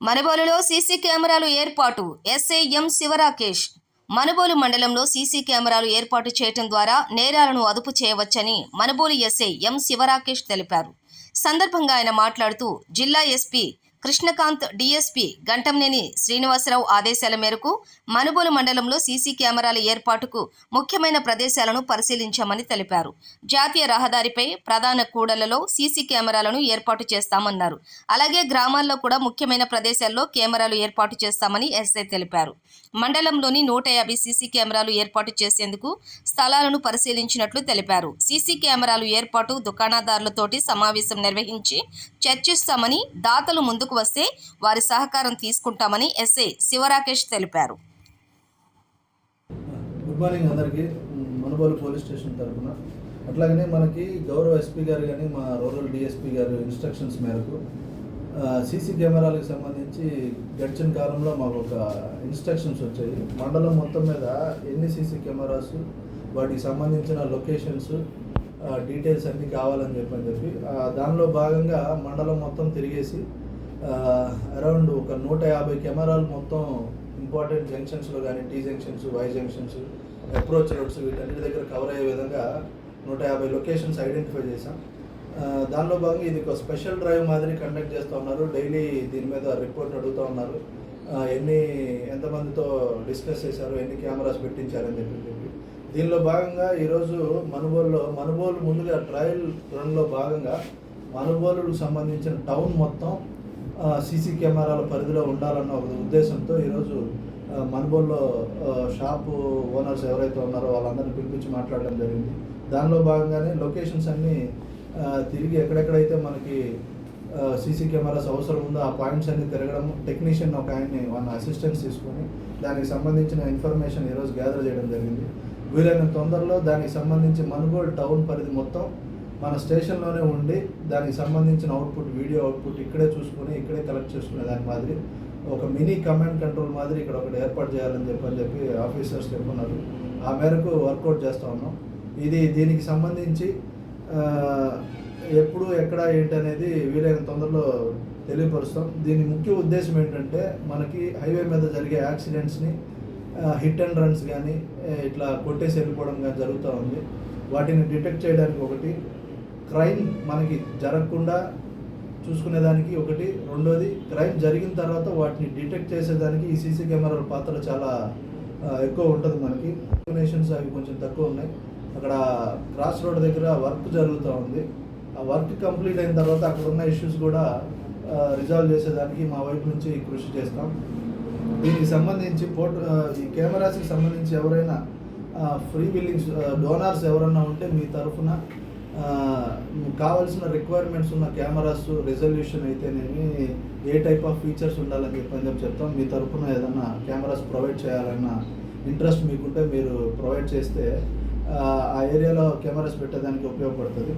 మనుబోలులో CC కెమెరాలు ఏర్పాటు. SI ఎం శివరాకేష్. మనుబోలు మండలంలో సీసీ కెమెరాలు ఏర్పాటు చేయడం ద్వారా నేరాలను అదుపు చేయవచ్చని మనుబోలు ఎస్ఐ ఎం శివరాకేష్ తెలిపారు. సందర్భంగా ఆయన మాట్లాడుతూ జిల్లా ఎస్పీ కృష్ణకాంత్, డీఎస్పీ గంటంనేని శ్రీనివాసరావు ఆదేశాల మేరకు మనుబోలు మండలంలో సీసీ కెమెరాల ఏర్పాటుకు ముఖ్యమైన ప్రదేశాలను పరిశీలించామని తెలిపారు. జాతీయ రహదారిపై ప్రధాన కూడళ్లలో సీసీ కెమెరాలను ఏర్పాటు చేస్తామన్నారు. అలాగే గ్రామాల్లో కూడా ముఖ్యమైన ప్రదేశాల్లో కెమెరాలు ఏర్పాటు చేస్తామని ఎస్ఐ తెలిపారు. మండలంలోని 150 సీసీ కెమెరాలు ఏర్పాటు చేసేందుకు స్థలాలను పరిశీలించినట్లు తెలిపారు. సీసీ కెమెరాలు ఏర్పాటు దుకాణదారులతోటి సమావేశం నిర్వహించి చర్చిస్తామని, దాతలు ముందుకు వస్తే వారి సహకారం తీసుకుంటామని ఎస్ఐ శివరాకేష్ తెలిపారు. గుడ్ మార్నింగ్ అందరికీ. మనుబోలు పోలీస్ స్టేషన్ తరఫున అట్లాగనే మనకి గౌరవ ఎస్పీ గారు కానీ మా రూరల్ డిఎస్పీ గారు ఇన్స్ట్రక్షన్స్ మేరకు సీసీ కెమెరాలకు సంబంధించి గడిచిన కాలంలో మాకు ఒక ఇన్స్ట్రక్షన్స్ వచ్చాయి. మండలం మొత్తం మీద ఎన్ని సీసీ కెమెరాస్, వాటికి సంబంధించిన లొకేషన్స్, డీటెయిల్స్ అన్నీ కావాలని చెప్పి దానిలో భాగంగా మండలం మొత్తం తిరిగేసి అరౌండ్ ఒక 150 కెమెరాలు మొత్తం ఇంపార్టెంట్ జంక్షన్స్లో కానీ T junctions, Y junctions, approach roads వీటన్నిటి దగ్గర కవర్ అయ్యే విధంగా 150 లొకేషన్స్ ఐడెంటిఫై చేశాం. దానిలో భాగంగా ఇది ఒక స్పెషల్ డ్రైవ్ మాదిరి కండక్ట్ చేస్తూ ఉన్నారు. డైలీ దీని మీద రిపోర్ట్ అడుగుతూ ఉన్నారు. ఎంతమందితో డిస్కస్ చేశారు, ఎన్ని కెమెరాస్ పెట్టించారని చెప్పి. దీనిలో భాగంగా ఈరోజు మనుబోలు ముందుగా ట్రయల్ రన్లో భాగంగా మనుబోలుకు సంబంధించిన టౌన్ మొత్తం సీసీ కెమెరాల పరిధిలో ఉండాలన్న ఒక ఉద్దేశంతో ఈరోజు మనుబోలులో షాపు ఓనర్స్ ఎవరైతే ఉన్నారో వాళ్ళందరినీ పిలిపించి మాట్లాడడం జరిగింది. దానిలో భాగంగానే లొకేషన్స్ అన్నీ తిరిగి ఎక్కడెక్కడైతే మనకి సీసీ కెమెరాస్ అవసరం ఉందో ఆ పాయింట్స్ అన్ని తిరగడం, టెక్నీషియన్ ఒక ఆయన్ని వాళ్ళ అసిస్టెన్స్ తీసుకొని దానికి సంబంధించిన ఇన్ఫర్మేషన్ ఈరోజు గ్యాదర్ చేయడం జరిగింది. వీలైన తొందరలో దానికి సంబంధించి మనుబోలు టౌన్ పరిధి మొత్తం మన స్టేషన్లోనే ఉండి దానికి సంబంధించిన అవుట్పుట్, వీడియో అవుట్పుట్ ఇక్కడే చూసుకొని ఇక్కడే కలెక్ట్ చేసుకునే దాని మాదిరి ఒక మినీ కమాండ్ కంట్రోల్ మాదిరి ఇక్కడ ఒకటి ఏర్పాటు చేయాలని చెప్పి ఆఫీసర్స్ చెప్పుకున్నారు. ఆ మేరకు వర్కౌట్ చేస్తూ ఉన్నాం. దీనికి సంబంధించి ఎప్పుడు ఎక్కడ ఏంటి అనేది వీలైన తొందరలో తెలియపరుస్తాం. దీని ముఖ్య ఉద్దేశం ఏంటంటే మనకి హైవే మీద జరిగే యాక్సిడెంట్స్ని, హిట్ అండ్ రన్స్ కానీ ఇట్లా కొట్టేసి వెళ్ళిపోవడం కానీ జరుగుతూ ఉంది. వాటిని డిటెక్ట్ చేయడానికి ఒకటి, క్రైమ్ మనకి జరగకుండా చూసుకునేదానికి ఒకటి, రెండోది క్రైమ్ జరిగిన తర్వాత వాటిని డిటెక్ట్ చేసేదానికి ఈ సీసీ కెమెరాల పాత్ర చాలా ఎక్కువ ఉంటుంది. మనకి ఇన్ఫర్మేషన్స్ అవి కొంచెం తక్కువ ఉన్నాయి. అక్కడ క్రాస్ రోడ్ దగ్గర వర్క్ జరుగుతూ ఉంది. ఆ వర్క్ కంప్లీట్ అయిన తర్వాత అక్కడ ఉన్న ఇష్యూస్ కూడా రిజాల్వ్ చేసేదానికి మా వైపు నుంచి కృషి చేస్తాం. దీనికి సంబంధించి ఈ కెమెరాస్కి సంబంధించి ఎవరైనా ఫ్రీ బిల్లింగ్స్ డోనార్స్ ఎవరన్నా ఉంటే మీ తరఫున కావాల్సిన రిక్వైర్మెంట్స్ ఉన్న కెమెరాస్, రిజల్యూషన్ అయితేనేమి, ఏ టైప్ ఆఫ్ ఫీచర్స్ ఉండాలని చెప్తాం. మీ తరఫున ఏదన్నా కెమెరాస్ ప్రొవైడ్ చేయాలన్న ఇంట్రెస్ట్ మీకుంటే మీరు ప్రొవైడ్ చేస్తే ఆ ఏరియాలో కెమెరాస్ పెట్టేదానికి ఉపయోగపడుతుంది.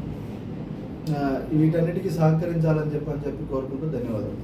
వీటన్నిటికీ సహకరించాలని చెప్పి కోరుకుంటూ ధన్యవాదాలు.